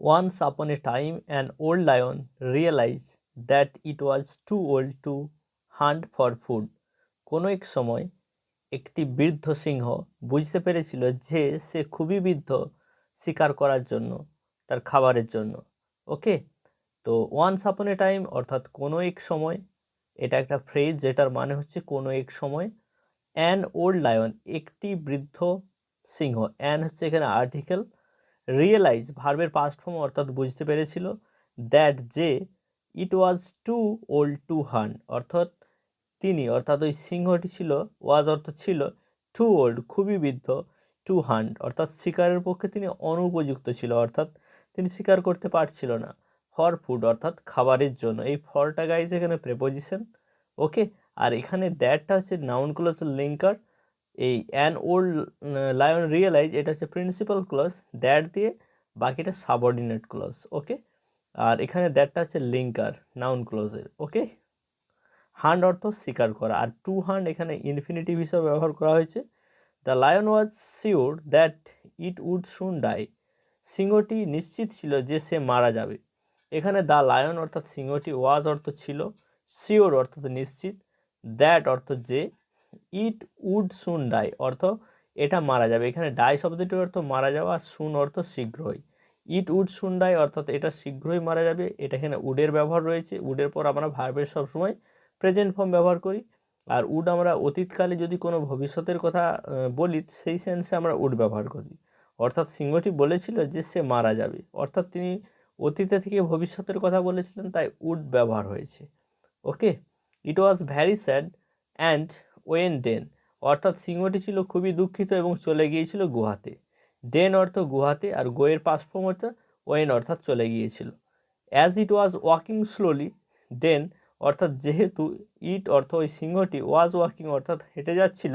Once upon a time, an old lion realized that it was too old to hunt for food. কোনো এক সময় একটি বৃদ্ধ সিংহ বুঝতে পেরেছিল যে সে খুবই বৃদ্ধ শিকার করার জন্য, তার খাবারের জন্য। ওকে, তো ওয়ান্স আপন এ টাইম অর্থাৎ কোনো এক সময়, এটা একটা ফ্রেজ যেটার মানে হচ্ছে কোনো এক সময়। অ্যান ওল্ড লায়ন একটি বৃদ্ধ সিংহ, অ্যান হচ্ছে এখানে আর্টিকেল, রিয়েলাইজ ভার্বের পাস্ট ফর্ম অর্থাৎ বুঝতে পেরেছিল, দ্যাট যে, ইট ওয়াজ টু ওল্ড টু হান্ট অর্থাৎ তিনি অর্থাৎ ওই সিংহটি ছিল, ওয়াজ অর্থ ছিল, টু ওল্ড খুবই বৃদ্ধ, টু হান্ট অর্থাৎ শিকারের পক্ষে তিনি অনুপযুক্ত ছিল, অর্থাৎ তিনি শিকার করতে পারছিল না, ফর ফুড অর্থাৎ খাবারের জন্য। এই ফরটা গাইজ এখানে প্রেপোজিশন। ওকে, আর এখানে দ্যাটটা হচ্ছে নাউন ক্লজ লিঙ্কার। এই অ্যান ওল্ড লায়ন রিয়েলাইজ এটা হচ্ছে প্রিন্সিপাল ক্লজ, দ্যাট দিয়ে বাকিটা সাবঅর্ডিনেট ক্লজ। ওকে, আর এখানে দ্যাটটা হচ্ছে লিঙ্কার নাউন ক্লজের। ওকে, হান্ট অর্থ শিকার করা, আর টু হান্ট এখানে ইনফিনিটিভ হিসাবে ব্যবহার করা হয়েছে। The lion was sure that it would soon die, সিংহটি নিশ্চিত ছিল যে সে মারা যাবে। এখানে দ্য লায়ন অর্থাৎ সিংহটি, ওয়াজ অর্থ ছিল, শিওর অর্থাৎ নিশ্চিত, দ্যাট অর্থ যে, ইট উড সুন ডাই অর্থ এটা মারা যাবে। এখানে ডাই শব্দটির অর্থ মারা যাওয়া, আর সুন অর্থ শীঘ্রই। ইট উড সুন ডাই অর্থাৎ এটা শীঘ্রই মারা যাবে। এটা এখানে উডের ব্যবহার রয়েছে, উডের পর আমরা ভার্বের সবসময় প্রেজেন্ট ফর্ম ব্যবহার করি, আর উড আমরা অতীতকালে যদি কোনো ভবিষ্যতের কথা বলি সেই সেন্সে আমরা উড ব্যবহার করি। অর্থাৎ সিংহটি বলেছিল যে সে মারা যাবে, অর্থাৎ তিনি অতীতে থেকে ভবিষ্যতের কথা বলেছিলেন, তাই উড ব্যবহার হয়েছে। ওকে, ইট ওয়াজ ভ্যারি স্যাড অ্যান্ড ওয়েন ডেন অর্থাৎ সিংহটি ছিল খুবই দুঃখিত এবং চলে গিয়েছিল গুহাতে। ডেন অর্থ গুহাতে, আর গোয়ের পাস্ট ফর্ম অর্থ ওয়েন অর্থাৎ চলে গিয়েছিল। As it was walking slowly den অর্থাৎ যেহেতু, ইট অর্থ ওই সিংহটি, ওয়াজ ওয়াকিং অর্থাৎ হেঁটে যাচ্ছিল,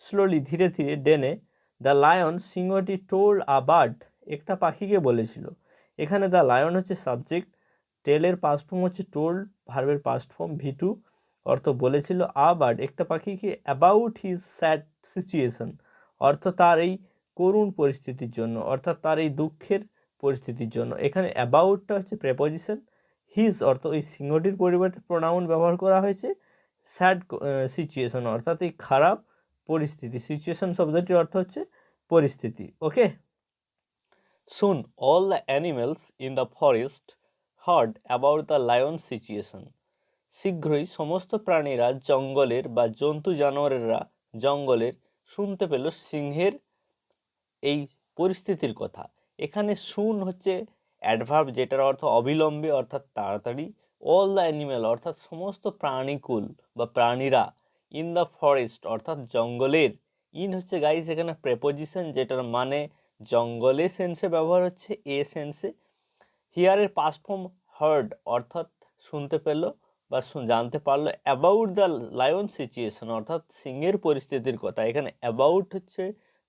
স্লোলি ধীরে ধীরে, ডেনে, দ্য লায়ন সিংহটি টোল্ড আ বার্ড একটা পাখিকে বলেছিল। এখানে দ্য লায়ন হচ্ছে সাবজেক্ট, টেলের পাস্ট ফর্ম হচ্ছে টোল্ড, ভার্বের পাস্ট ফর্ম ভি2, অর্থ বলেছিল, আ বার্ড একটা পাখিকে, অ্যাবাউট হিজ স্যাড সিচুয়েশন অর্থ তার এই করুণ পরিস্থিতির জন্য, অর্থাৎ তার এই দুঃখের পরিস্থিতির জন্য। এখানে অ্যাবাউটটা হচ্ছে প্রেপোজিশন, হিজ অর্থ ওই সিংহটির পরিবর্তে প্রোনাউন ব্যবহার করা হয়েছে, স্যাড সিচুয়েশন অর্থাৎ এই খারাপ পরিস্থিতি, সিচুয়েশন শব্দটির অর্থ হচ্ছে পরিস্থিতি। Okay, soon all the animals in the forest heard about the lion situation, শীঘ্রই সমস্ত প্রাণীরা জঙ্গলের বা জন্তু জানোয়ারেরা জঙ্গলের শুনতে পেল সিংহের এই পরিস্থিতির কথা। এখানে সুন হচ্ছে অ্যাডভার্ব যেটার অর্থ অবিলম্বে অর্থাৎ তাড়াতাড়ি। অল দ্য অ্যানিমেল অর্থাৎ সমস্ত প্রাণীকুল বা প্রাণীরা, ইন দ্য ফরেস্ট অর্থাৎ জঙ্গলের, ইন হচ্ছে গাইস এখানে প্রেপোজিশন যেটার মানে জঙ্গলে সেন্সে ব্যবহার হচ্ছে, এ সেন্সে। হিয়ারের পাস্ট ফর্ম হার্ড অর্থাৎ শুনতে পেল বা জানতে পারলো। অ্যাবাউট দ্য লায়ন সিচুয়েশন অর্থাৎ সিংহের পরিস্থিতির কথা। এখানে অ্যাবাউট হচ্ছে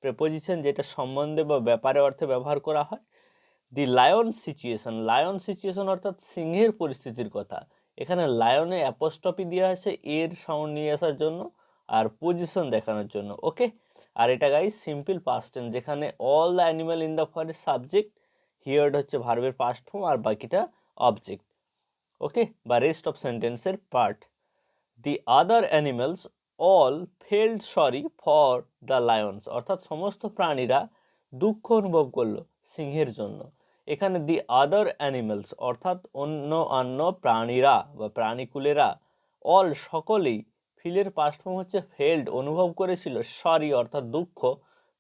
প্রেপোজিশন যেটা সম্বন্ধে বা ব্যাপারে অর্থে ব্যবহার করা হয়। দি লায়ন সিচুয়েশন, লায়ন সিচুয়েশন অর্থাৎ সিংহের পরিস্থিতির কথা। এখানে লায়নে অ্যাপোস্ট্রফি দেওয়া আছে এর সাউন্ড নিয়ে আসার জন্য আর পজিশন দেখানোর জন্য। ওকে, আর এটা গাইস সিম্পল পাস্ট টেন্স, যেখানে all the animal in the forest subject, heard হচ্ছে ভার্বের পাস্ট ফর্ম, আর বাকিটা অবজেক্ট। ওকে, বা রেস্ট অফ সেন্টেন্সের part. The other animals all felt sorry for the lions অর্থাৎ সমস্ত প্রাণীরা দুঃখ অনুভব করলো সিংহের জন্য। এখানে দি আদার অ্যানিমেলস অর্থাৎ অন্য প্রাণীরা বা প্রাণীকুলেরা, অল সকলেই, ফিলের পাস্ট ফর্ম হচ্ছে ফেল্ড অনুভব করেছিল, সরি অর্থাৎ দুঃখ,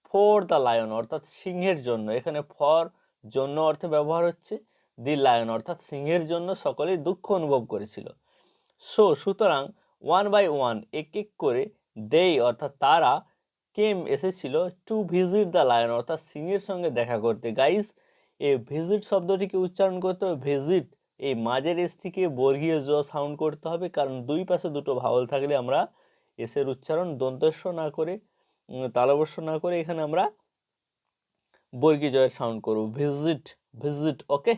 ফর দ্য লায়ন অর্থাৎ সিংহের জন্য। এখানে ফর জন্য অর্থে ব্যবহার হচ্ছে, দি লায়ন অর্থাৎ সিংহের জন্য সকলেই দুঃখ অনুভব করেছিল। সুতরাং ওয়ান বাই ওয়ান এক এক করে, দেই অর্থাৎ তারা, কেম এসেছিল, টু ভিজিট দ্য লায়ন অর্থাৎ সিংহের সঙ্গে দেখা করতে। গাইস, এই ভিজিট শব্দটিকে উচ্চারণ করতে হবে ভিজিট, এই মাঝের এসটিকে বর্গীয় জ সাউন্ড করতে হবে, কারণ দুই পাশে দুটো ভাওয়াল থাকলে আমরা এসের উচ্চারণ দন্তস্ব না করে, তালবস্য না করে এখানে আমরা বর্গীয় জয়ের সাউন্ড করব, ভিজিট, ভিজিট। ওকে,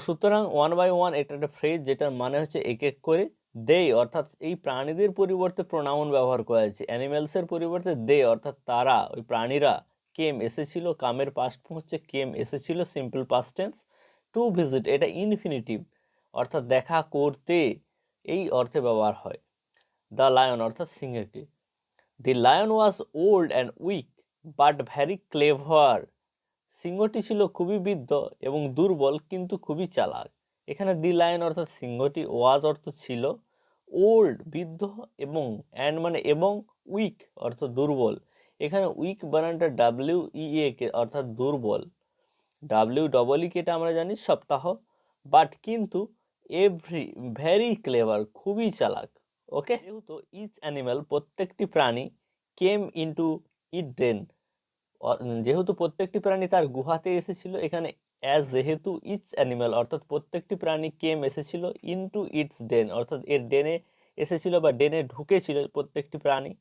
সুতরাং ওয়ান বাই ওয়ান এটা একটা ফ্রেজ যেটার মানে হচ্ছে এক এক করে। দে অর্থাৎ এই প্রাণীদের পরিবর্তে প্রোনাউন ব্যবহার করা হয়েছে, অ্যানিমেলসের পরিবর্তে দে অর্থাৎ তারা, ওই প্রাণীরা, কেম এসেছিল, কামের পাস্ট ফর্ম হচ্ছে কেম এসেছিল, simple past tense. To visit এটা ইনফিনিটিভ, অর্থাৎ দেখা করতে, এই অর্থে ব্যবহার হয়। দ্য লায়ন অর্থাৎ সিংহকে। The lion was old and weak but very clever. সিংহটি ছিল খুবই বৃদ্ধ এবং দুর্বল কিন্তু খুবই চালাক। এখানে দি লায়ন অর্থাৎ সিংহটি, ওয়াজ অর্থ ছিল, ওল্ড বৃদ্ধ, এবং অ্যান্ড মানে এবং, উইক অর্থ দুর্বল। এখানে উইক বানানটা WEA কে অর্থাৎ দুর্বল, WEE কেটা আমরা জানি সপ্তাহ, বাট কিন্তু ভেরি ক্লেভার খুবই চালাক। ওকে, যেহেতু ইচ অ্যানিম্যাল প্রত্যেকটি প্রাণী কেম ইনটু ইট ডেন, যেহেতু প্রত্যেকটি প্রাণী তার গুহাতে এসেছিল, এখানে অ্যাজ যেহেতু ইচ অ্যানিম্যাল অর্থাৎ প্রত্যেকটি প্রাণী কেম এসেছিল, ইনটু ইটস ডেন অর্থাৎ এর ডেনে এসেছিল বা ডেনে ঢুকেছিল প্রত্যেকটি প্রাণী।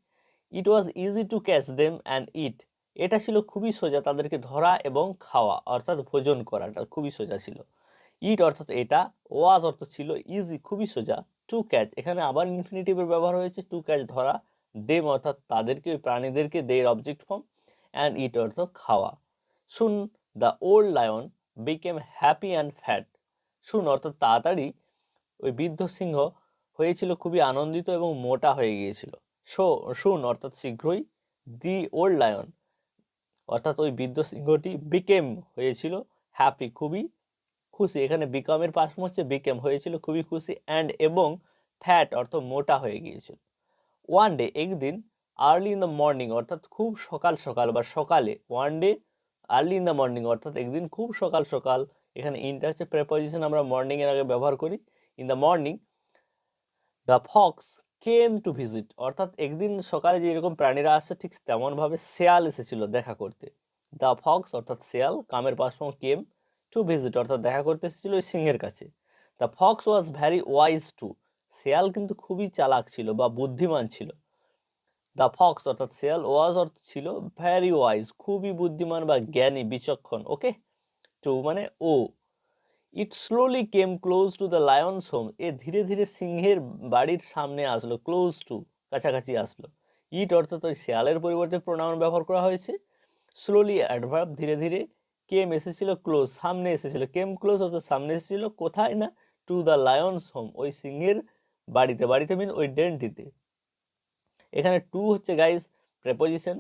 It was easy to catch them and it, এটা ছিল খুবই সোজা তাদেরকে ধরা এবং খাওয়া অর্থাৎ ভোজন করাটা খুবই সোজা ছিল। ইট অর্থাৎ এটা, ওয়াজ অর্থ ছিল, ইজি খুবই সোজা, টু ক্যাচ এখানে আবার ইনফিনিটিভের ব্যবহার হয়েছে, টু ক্যাচ ধরা, দেম অর্থাৎ তাদেরকে, ওই প্রাণীদেরকে, দের অবজেক্ট ফর্ম, অ্যান্ড ইট অর্থ খাওয়া। শুন the old lion became happy and fat. শুন অর্থাৎ তাড়াতাড়ি ওই বৃদ্ধ সিংহ হয়েছিল খুবই আনন্দিত এবং মোটা হয়ে গিয়েছিল। শুন অর্থাৎ শীঘ্রই, দি ওল্ড লায়ন অর্থাৎ ওই বৃদ্ধ সিংহটি, বিকেম হয়েছিল, হ্যাপি খুবই খুশি, এখানে বিকামের পাশ হচ্ছে বিকেম হয়েছিল খুবই খুশি, অ্যান্ড এবং, ফ্যাট অর্থ মোটা হয়ে গিয়েছিল। ওয়ান ডে একদিন, আর্লি ইন দ্য মর্নিং অর্থাৎ খুব সকাল সকাল বা সকালে, one day early in the morning অর্থাৎ একদিন খুব সকাল সকাল, এখানে ইনটা হচ্ছে প্রেপোজিশন, আমরা মর্নিং এর আগে ব্যবহার করি। In the morning the Fox came to visit অর্থাৎ একদিন সকালে যে এরকম প্রাণীরা আসছে ঠিক তেমনভাবে শেয়াল এসেছিল দেখা করতে। দ্য ফক্স অর্থাৎ শেয়াল, কামের পাশ ফর্ম কেম, টু ভিজিট অর্থাৎ দেখা করতে এসেছিল ওই সিংহের কাছে। The fox was very wise too, শেয়াল কিন্তু খুবই চালাক ছিল বা বুদ্ধিমান ছিল। দ্য ফক্স অর্থাৎ শেয়াল, ওয়াজ অর্থ ছিল, ভ্যারি ওয়াইজ খুবই বুদ্ধিমান বা জ্ঞানী বিচক্ষণ। ওকে, টু মানে ও। It slowly came close to the lion's home, এ ধীরে ধীরে সিংহের বাড়ির সামনে আসলো, ক্লোজ টু কাছাকাছি আসলো। ইট অর্থাৎ ওই শেয়ালের পরিবর্তে প্রোনাউন ব্যবহার করা হয়েছে। স্লোলি অ্যাডভার্ব, ধীরে ধীরে, কেম এসেছিল ক্লোজ সামনে এসেছিল, কেম ক্লোজ অর্থাৎ সামনে এসেছিল কোথায় না, টু দ্য লায়ন্স হোম ওই সিংহের বাড়িতে, বাড়িতে মিন ওই ডেনটিতে। এখানে টু হচ্ছে গাইজ প্রেপোজিশন,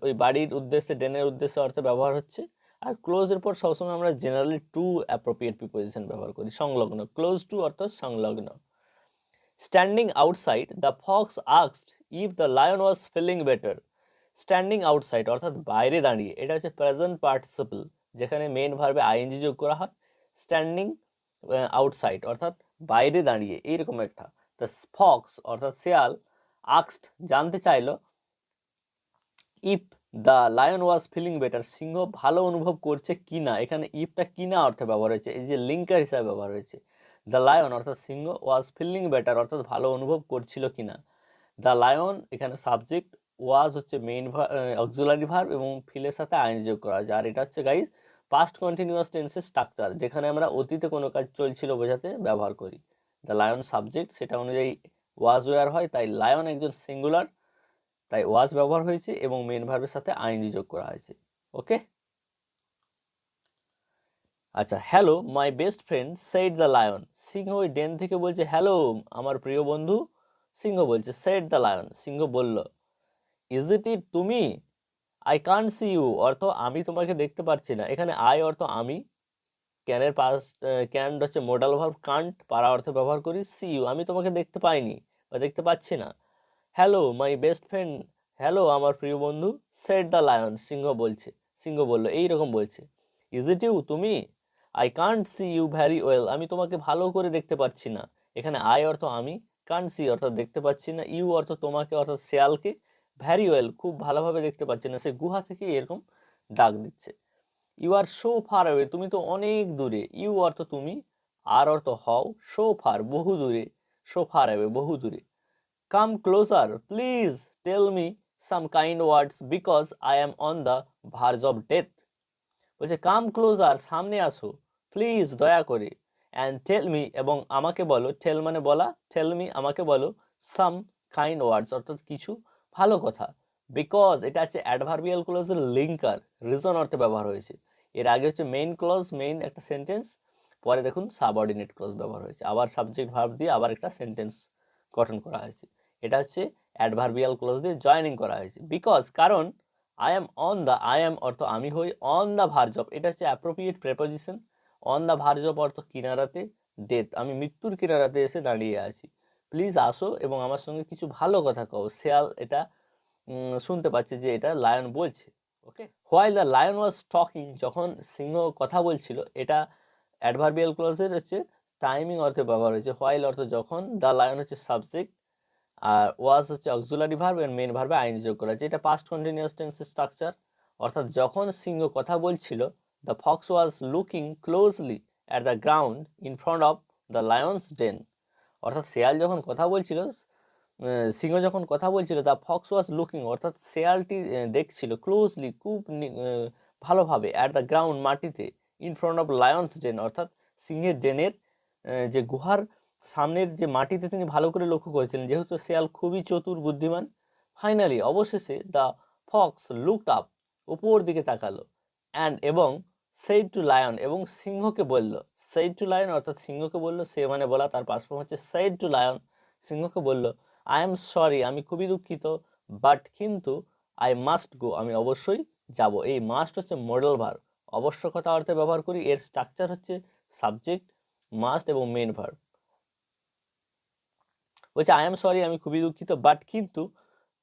ওই বাড়ির উদ্দেশ্যে, ডেনের উদ্দেশ্যে অর্থে ব্যবহার হচ্ছে। আর ক্লোজের পর সবসময় আমরা জেনারেলি টু অ্যাপ্রোপ্রিয়েট প্রিপোজিশন ব্যবহার করি, সংলগ্ন, ক্লোজ টু অর্থাৎ সংলগ্ন। Standing outside the fox asked if the lion was feeling better. Standing outside অর্থাৎ বাইরে দাঁড়িয়ে, এটা হচ্ছে প্রেজেন্ট পার্টিসিপল, যেখানে মেইন ভার্বে আইএনজি যোগ করা হয়। স্ট্যান্ডিং আউটসাইড অর্থাৎ বাইরে দাঁড়িয়ে, এইরকম একটা। দ্য ফক্স অর্থাৎ শেয়াল, আস্কড জানতে চাইলো, if the lion was feeling better সিংহ ভালো অনুভব করছে কি না, এখানে ইফটা কি না অর্থে ব্যবহার হয়েছে, এই যে লিঙ্কার হিসাবে ব্যবহার হয়েছে। দ্য লায়ন অর্থাৎ সিংহ, ওয়াজ ফিলিং বেটার অর্থাৎ ভালো অনুভব করছিল কিনা। দ্য লায়ন এখানে সাবজেক্ট, ওয়াজ হচ্ছে মেইন অক্সিলারি ভার্ব এবং ফিলের সাথে আইএনজি যোগ করা আছে। আর এটা হচ্ছে গাইজ পাস্ট কন্টিনিউয়াস টেন্সের স্ট্রাকচার, যেখানে আমরা অতীতে কোনো কাজ চলছিল বোঝাতে ব্যবহার করি। দ্য লায়ন সাবজেক্ট, সেটা অনুযায়ী ওয়াজ ওয়ার হয়, তাই লায়ন একজন সিঙ্গুলার, তাই ওয়াজ ব্যবহার হয়েছে এবং মেন ভার্বের সাথে আইএনজি যোগ করা হয়েছে। ওকে, আচ্ছা, hello my best friend said the lion, সিংহ ওই ডেন থেকে বলছে হ্যালো আমার প্রিয় বন্ধু, সিংহ বলছে সেড দ্য লায়ন, সিংহ বলল। ইজ ইট ইট তুমি, আই কান্ট সি ইউ অর্থ আমি তোমাকে দেখতে পাচ্ছি না, এখানে আই অর্থ আমি, ক্যানের পাস্ট, ক্যান হচ্ছে মোডাল ভার্ব, কান্ট পারা অর্থে ব্যবহার করি, সি ইউ আমি তোমাকে দেখতে পাইনি বা দেখতে পাচ্ছি না। Hello my best friend, hello আমার প্রিয় বন্ধু, সেড দ্য লায়ন সিংহ বলছে, সিংহ বলল, এইরকম বলছে। ইজ ইট ইউ তুমি, I can't see you very well আমি তোমাকে ভালো করে দেখতে পাচ্ছি না, এখানে আই অর্থ আমি, কান্ট সি অর্থাৎ দেখতে পাচ্ছি না, ইউ অর্থ তোমাকে অর্থাৎ শেয়ালকে, ভ্যারি ওয়েল খুব ভালোভাবে দেখতে পাচ্ছি না, সে গুহা থেকে এরকম ডাক দিচ্ছে। You are so far away তুমি তো অনেক দূরে, ইউ অর্থ তুমি, আর অর্থ হও, সো ফার বহু দূরে, সো ফার অ্যাওয়ে বহু দূরে। Come closer please tell me some kind words because I am on the verge of death, বলছে কাম ক্লোজার সামনে আসো, প্লিজ দয়া করে, অ্যান্ড টেল মি এবং আমাকে বলো, টেল মানে বলা, টেল মি আমাকে বলো, সাম কাইন্ড ওয়ার্ডস অর্থাৎ কিছু ভালো কথা, বিকজ এটা হচ্ছে অ্যাডভার্বিয়াল ক্লজের লিঙ্কার, রিজন অর্থে ব্যবহার হয়েছে। এর আগে হচ্ছে মেইন ক্লজ, মেইন একটা সেন্টেন্স, পরে দেখুন সাবঅর্ডিনেট ক্লজ ব্যবহার হয়েছে, আবার সাবজেক্ট ভার্ব দিয়ে আবার একটা সেন্টেন্স গঠন করা হয়েছে। এটা হচ্ছে অ্যাডভার্বিয়াল ক্লজ দিয়ে জয়েনিং করা হয়েছে। বিকজ কারণ I am on the, I am অর্থ আমি হই, অন দ্য ভার্জব এটা হচ্ছে অ্যাপ্রোপ্রিয়েট প্রেপোজিশন, অন দ্য ভার্জব অর্থ কিনারাতে, ডেথ আমি মৃত্যুর কিনারাতে এসে দাঁড়িয়ে আছি, প্লিজ আসো এবং আমার সঙ্গে কিছু ভালো কথা কও। শেয়াল এটা শুনতে পাচ্ছে যে এটা লায়ন বলছে। Okay, while the lion was talking, যখন সিংহ কথা বলছিল, এটা অ্যাডভার্বিয়াল ক্লজের হচ্ছে টাইমিং অর্থে ব্যবহার হয়েছে। হোয়াইল অর্থ যখন, দ্য লায়ন হচ্ছে সাবজেক্ট, আর ওয়াজ হচ্ছে অক্সিলারি ভার্ব, এর মেন ভার্বে আইন যোগ করা হয়েছে। এটা পাস্ট কন্টিনিউয়াস টেন্সের স্ট্রাকচার, অর্থাৎ যখন সিংহ কথা বলছিল, the fox was looking closely at the ground in front of the lion's den, অর্থাৎ শেয়াল যখন কথা বলছিল, সিংহ যখন কথা বলছিল, দ্য ফক্স ওয়াজ লুকিং অর্থাৎ শেয়ালটি দেখছিল, ক্লোজলি খুব ভালোভাবে, অ্যাট দ্য গ্রাউন্ড মাটিতে, in front of Lions den অর্থাৎ সিংহের ডেনের যে গুহার সামনের যে মাটিতে তিনি ভালো করে লক্ষ্য করেছিলেন, যেহেতু শেয়াল খুবই চতুর বুদ্ধিমান। ফাইনালি অবশেষে দ্য ফক্স লুকড আপ, উপর দিকে তাকালো, অ্যান্ড এবং সেইড টু লায়ন এবং সিংহকে বলল, সেইড টু লায়ন অর্থাৎ সিংহকে বলল, সে মানে বলা, তার পাস্ট ফর্ম হচ্ছে সেইড টু লায়ন, সিংহকে বলল, আই এম সরি আমি খুবই দুঃখিত, বাট কিন্তু, আই মাস্ট গো আমি অবশ্যই যাব। এই মাস্ট হচ্ছে মডেল ভার্ব, আবশ্যকতা অর্থে ব্যবহার করি। এর স্ট্রাকচার হচ্ছে সাবজেক্ট, মাস্ট এবং মেন ভার্ব। বলছে আই এম সরি আমি খুবই দুঃখিত, বাট কিন্তু,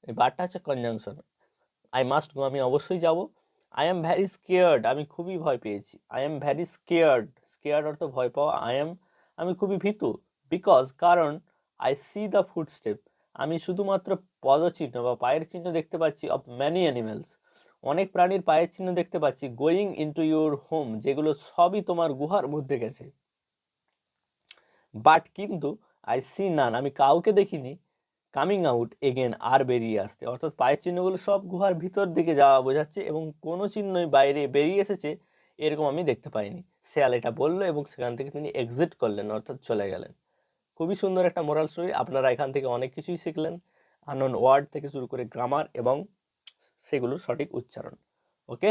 এই বাটটা হচ্ছে কনজাংশন, আই মাস্ট গো আমি অবশ্যই যাব। আই এম ভ্যারি স্কেয়ার্ড আমি খুবই ভয় পেয়েছি, I am vary scared, scared অর্থ ভয় পাওয়া, আমি খুবই ভীতু, বিকজ কারণ, আই সি দ্য ফুটস্টেপ আমি শুধুমাত্র পদচিহ্ন বা পায়ের চিহ্ন দেখতে পাচ্ছি, অফ ম্যানি অ্যানিমেলস অনেক প্রাণীর পায়ের চিহ্ন দেখতে পাচ্ছি, গোয়িং ইনটু ইউর হোম যেগুলো সবই তোমার গুহার মধ্যে গেছে, বাট কিন্তু, আই সি নান আমি কাউকে দেখিনি, কামিং আউট এগেন আর বেরিয়ে আসতে, অর্থাৎ পায়ের চিহ্নগুলো সব গুহার ভিতর দিকে যাওয়া বোঝাচ্ছে এবং কোনো চিহ্নই বাইরে বেরিয়ে এসেছে এরকম আমি দেখতে পাইনি। শেয়াল এটা বললো এবং সেখান থেকে তিনি এক্সিট করলেন অর্থাৎ চলে গেলেন। খুবই সুন্দর একটা মোরাল স্টোরি। আপনারা এখান থেকে অনেক কিছুই শিখলেন, আননোন ওয়ার্ড থেকে শুরু করে গ্রামার এবং সেগুলোর সঠিক উচ্চারণ। ওকে।